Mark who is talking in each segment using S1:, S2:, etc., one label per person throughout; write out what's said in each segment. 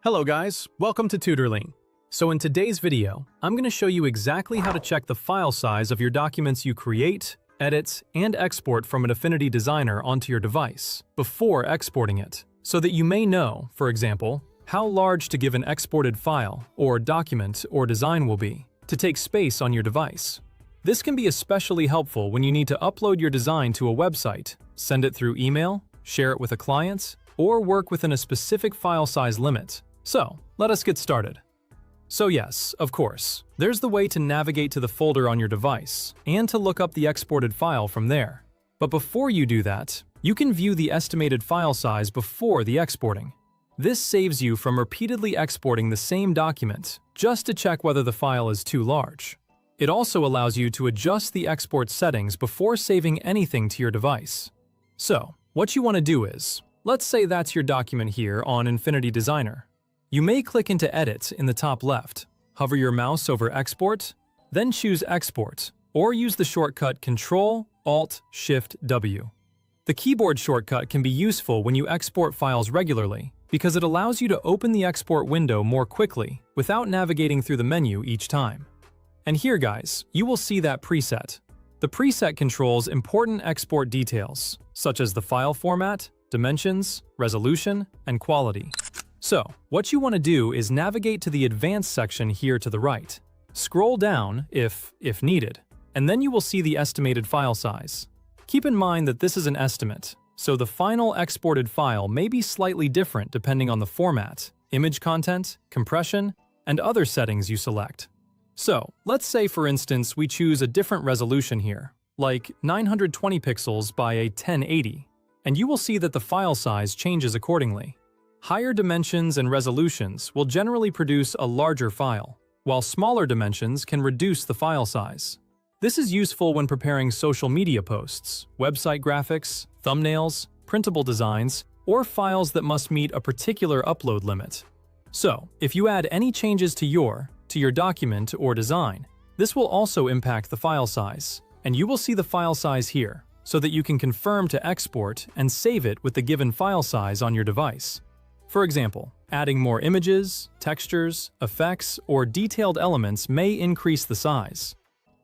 S1: Hello guys, welcome to Tutorly. So in today's video, I'm going to show you exactly how to check the file size of your documents you create, edit, and export from an Affinity designer onto your device before exporting it, so that you may know, for example, how large to give an exported file or document or design will be to take space on your device. This can be especially helpful when you need to upload your design to a website, send it through email, share it with a client, or work within a specific file size limit. So, let us get started. So yes, of course, there's the way to navigate to the folder on your device and to look up the exported file from there. But before you do that, you can view the estimated file size before the exporting. This saves you from repeatedly exporting the same document just to check whether the file is too large. It also allows you to adjust the export settings before saving anything to your device. So, what you want to do is, let's say that's your document here on Affinity Designer. You may click into Edit in the top left, hover your mouse over Export, then choose Export, or use the shortcut Ctrl-Alt-Shift-W. The keyboard shortcut can be useful when you export files regularly because it allows you to open the export window more quickly without navigating through the menu each time. And here, guys, you will see that preset. The preset controls important export details, such as the file format, dimensions, resolution, and quality. So, what you want to do is navigate to the Advanced section here to the right. Scroll down if needed, and then you will see the estimated file size. Keep in mind that this is an estimate, so the final exported file may be slightly different depending on the format, image content, compression, and other settings you select. So, let's say for instance we choose a different resolution here, like 920 pixels by a 1080, and you will see that the file size changes accordingly. Higher dimensions and resolutions will generally produce a larger file, while smaller dimensions can reduce the file size. This is useful when preparing social media posts, website graphics, thumbnails, printable designs, or files that must meet a particular upload limit. So, if you add any changes to your document or design, this will also impact the file size, and you will see the file size here, so that you can confirm to export and save it with the given file size on your device. For example, adding more images, textures, effects, or detailed elements may increase the size.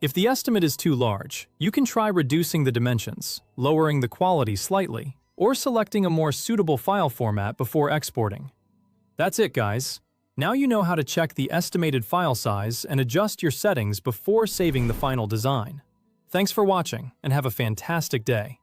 S1: If the estimate is too large, you can try reducing the dimensions, lowering the quality slightly, or selecting a more suitable file format before exporting. That's it, guys. Now you know how to check the estimated file size and adjust your settings before saving the final design. Thanks for watching, and have a fantastic day.